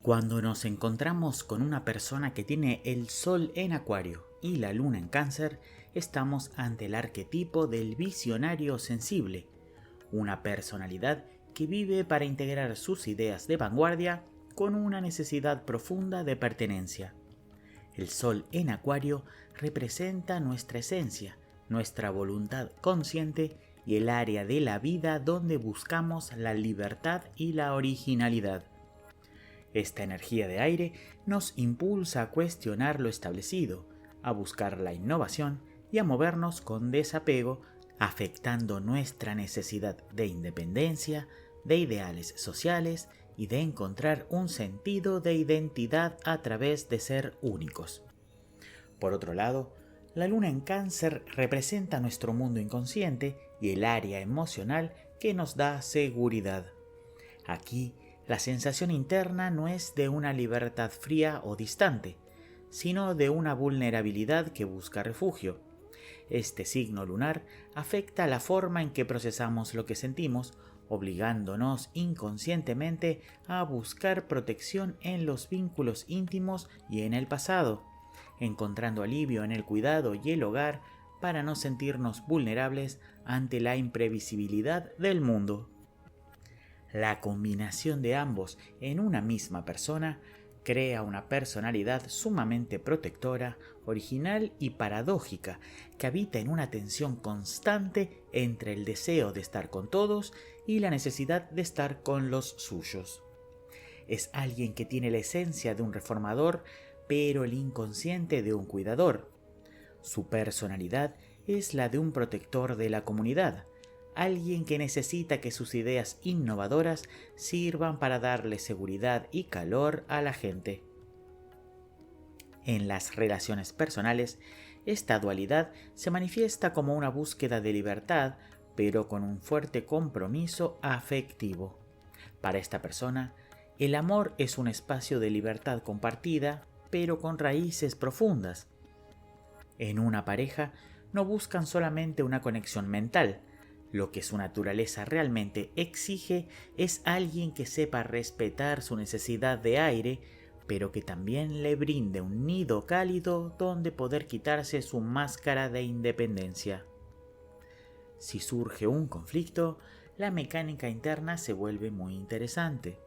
Cuando nos encontramos con una persona que tiene el Sol en Acuario y la Luna en Cáncer, estamos ante el arquetipo del visionario sensible, una personalidad que vive para integrar sus ideas de vanguardia con una necesidad profunda de pertenencia. El Sol en Acuario representa nuestra esencia, nuestra voluntad consciente y el área de la vida donde buscamos la libertad y la originalidad. Esta energía de aire nos impulsa a cuestionar lo establecido, a buscar la innovación y a movernos con desapego, afectando nuestra necesidad de independencia, de ideales sociales y de encontrar un sentido de identidad a través de ser únicos. Por otro lado, la Luna en Cáncer representa nuestro mundo inconsciente y el área emocional que nos da seguridad. Aquí, la sensación interna no es de una libertad fría o distante, sino de una vulnerabilidad que busca refugio. Este signo lunar afecta la forma en que procesamos lo que sentimos, obligándonos inconscientemente a buscar protección en los vínculos íntimos y en el pasado, encontrando alivio en el cuidado y el hogar para no sentirnos vulnerables ante la imprevisibilidad del mundo. La combinación de ambos en una misma persona crea una personalidad sumamente protectora, original y paradójica, que habita en una tensión constante entre el deseo de estar con todos y la necesidad de estar con los suyos. Es alguien que tiene la esencia de un reformador, pero el inconsciente de un cuidador. Su personalidad es la de un protector de la comunidad, alguien que necesita que sus ideas innovadoras sirvan para darle seguridad y calor a la gente. En las relaciones personales, esta dualidad se manifiesta como una búsqueda de libertad, pero con un fuerte compromiso afectivo. Para esta persona, el amor es un espacio de libertad compartida, pero con raíces profundas. En una pareja, no buscan solamente una conexión mental. Lo que su naturaleza realmente exige es alguien que sepa respetar su necesidad de aire, pero que también le brinde un nido cálido donde poder quitarse su máscara de independencia. Si surge un conflicto, la mecánica interna se vuelve muy interesante.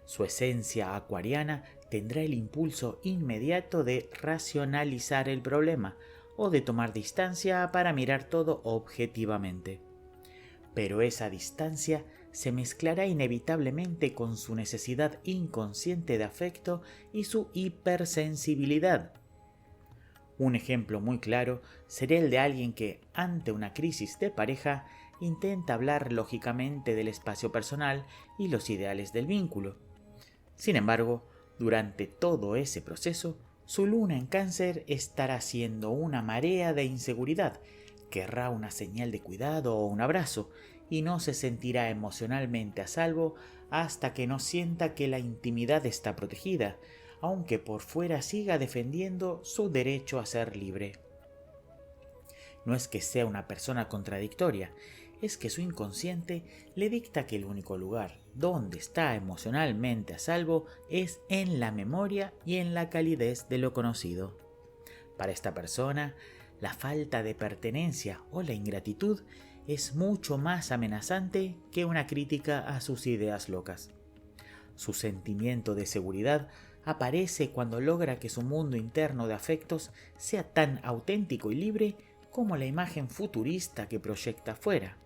Su esencia acuariana tendrá el impulso inmediato de racionalizar el problema o de tomar distancia para mirar todo objetivamente. Pero esa distancia se mezclará inevitablemente con su necesidad inconsciente de afecto y su hipersensibilidad. Un ejemplo muy claro sería el de alguien que, ante una crisis de pareja, intenta hablar lógicamente del espacio personal y los ideales del vínculo. Sin embargo, durante todo ese proceso, su luna en Cáncer estará siendo una marea de inseguridad. Querrá una señal de cuidado o un abrazo, y no se sentirá emocionalmente a salvo hasta que no sienta que la intimidad está protegida, aunque por fuera siga defendiendo su derecho a ser libre. No es que sea una persona contradictoria, es que su inconsciente le dicta que el único lugar donde está emocionalmente a salvo es en la memoria y en la calidez de lo conocido. Para esta persona, la falta de pertenencia o la ingratitud es mucho más amenazante que una crítica a sus ideas locas. Su sentimiento de seguridad aparece cuando logra que su mundo interno de afectos sea tan auténtico y libre como la imagen futurista que proyecta fuera.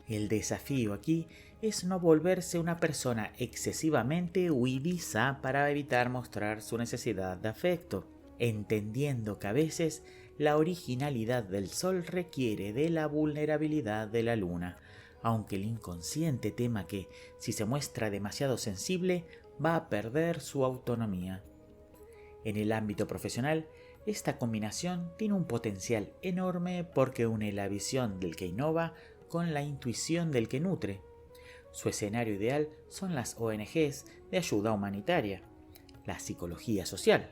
El desafío aquí es no volverse una persona excesivamente huidiza para evitar mostrar su necesidad de afecto, entendiendo que a veces la originalidad del Sol requiere de la vulnerabilidad de la Luna, aunque el inconsciente tema que, si se muestra demasiado sensible, va a perder su autonomía. En el ámbito profesional, esta combinación tiene un potencial enorme porque une la visión del que innova con la intuición del que nutre. Su escenario ideal son las ONGs de ayuda humanitaria, la psicología social,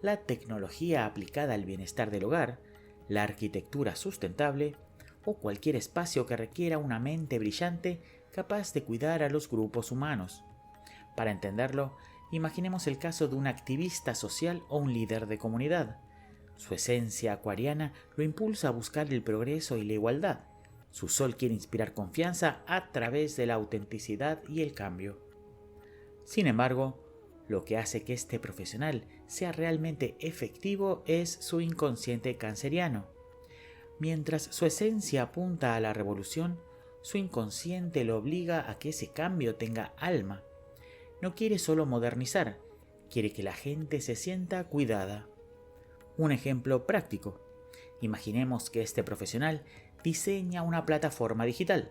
la tecnología aplicada al bienestar del hogar, la arquitectura sustentable o cualquier espacio que requiera una mente brillante capaz de cuidar a los grupos humanos. Para entenderlo, Imaginemos el caso de un activista social o un líder de comunidad. Su esencia acuariana lo impulsa a buscar el progreso y la igualdad. Su sol quiere inspirar confianza a través de la autenticidad y el cambio. Sin embargo, lo que hace que este profesional sea realmente efectivo es su inconsciente canceriano. Mientras su esencia apunta a la revolución, su inconsciente lo obliga a que ese cambio tenga alma. No quiere solo modernizar, quiere que la gente se sienta cuidada. Un ejemplo práctico. Imaginemos que este profesional diseña una plataforma digital.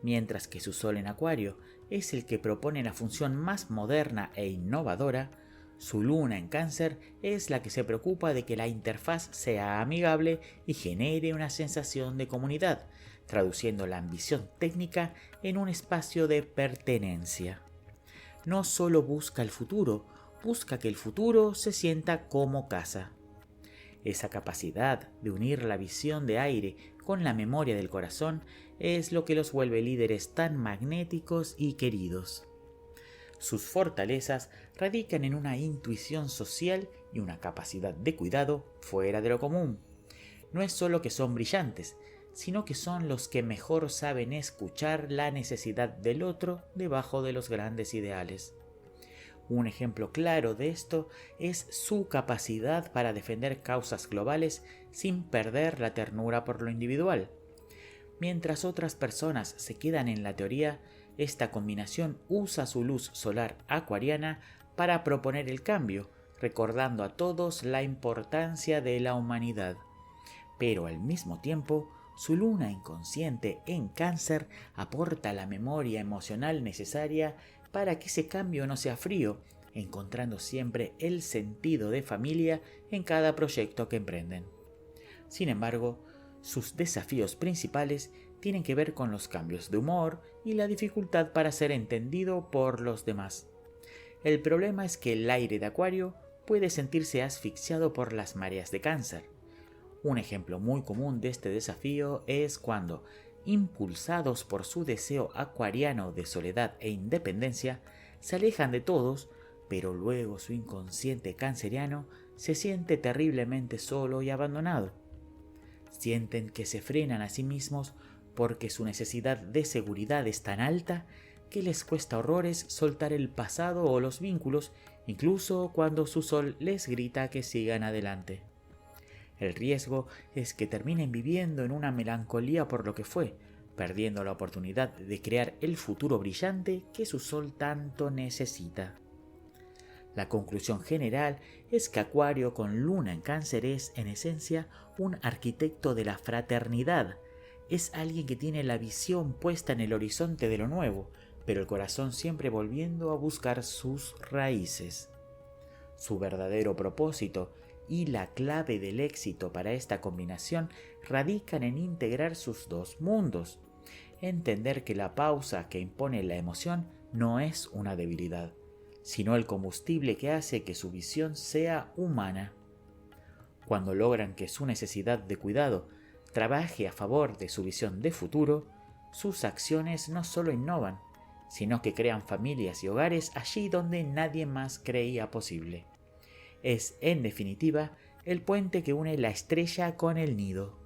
Mientras que su sol en Acuario es el que propone la función más moderna e innovadora, su luna en Cáncer es la que se preocupa de que la interfaz sea amigable y genere una sensación de comunidad, traduciendo la ambición técnica en un espacio de pertenencia. No solo busca el futuro, busca que el futuro se sienta como casa. Esa capacidad de unir la visión de aire con la memoria del corazón es lo que los vuelve líderes tan magnéticos y queridos. Sus fortalezas radican en una intuición social y una capacidad de cuidado fuera de lo común. No es solo que son brillantes, sino que son los que mejor saben escuchar la necesidad del otro debajo de los grandes ideales. Un ejemplo claro de esto es su capacidad para defender causas globales sin perder la ternura por lo individual. Mientras otras personas se quedan en la teoría, esta combinación usa su luz solar acuariana para proponer el cambio, recordando a todos la importancia de la humanidad. Pero al mismo tiempo, su luna inconsciente en Cáncer aporta la memoria emocional necesaria para que ese cambio no sea frío, encontrando siempre el sentido de familia en cada proyecto que emprenden. Sin embargo, sus desafíos principales tienen que ver con los cambios de humor y la dificultad para ser entendido por los demás. El problema es que el aire de Acuario puede sentirse asfixiado por las mareas de Cáncer. Un ejemplo muy común de este desafío es cuando, impulsados por su deseo acuariano de soledad e independencia, se alejan de todos, pero luego su inconsciente canceriano se siente terriblemente solo y abandonado. Sienten que se frenan a sí mismos porque su necesidad de seguridad es tan alta que les cuesta horrores soltar el pasado o los vínculos, incluso cuando su sol les grita que sigan adelante. El riesgo es que terminen viviendo en una melancolía por lo que fue, perdiendo la oportunidad de crear el futuro brillante que su sol tanto necesita. La conclusión general es que Acuario con luna en Cáncer es, en esencia, un arquitecto de la fraternidad. Es alguien que tiene la visión puesta en el horizonte de lo nuevo, pero el corazón siempre volviendo a buscar sus raíces. Su verdadero propósito y la clave del éxito para esta combinación radican en integrar sus dos mundos. Entender que la pausa que impone la emoción no es una debilidad, sino el combustible que hace que su visión sea humana. Cuando logran que su necesidad de cuidado trabaje a favor de su visión de futuro, sus acciones no solo innovan, sino que crean familias y hogares allí donde nadie más creía posible. Es, en definitiva, el puente que une la estrella con el nido.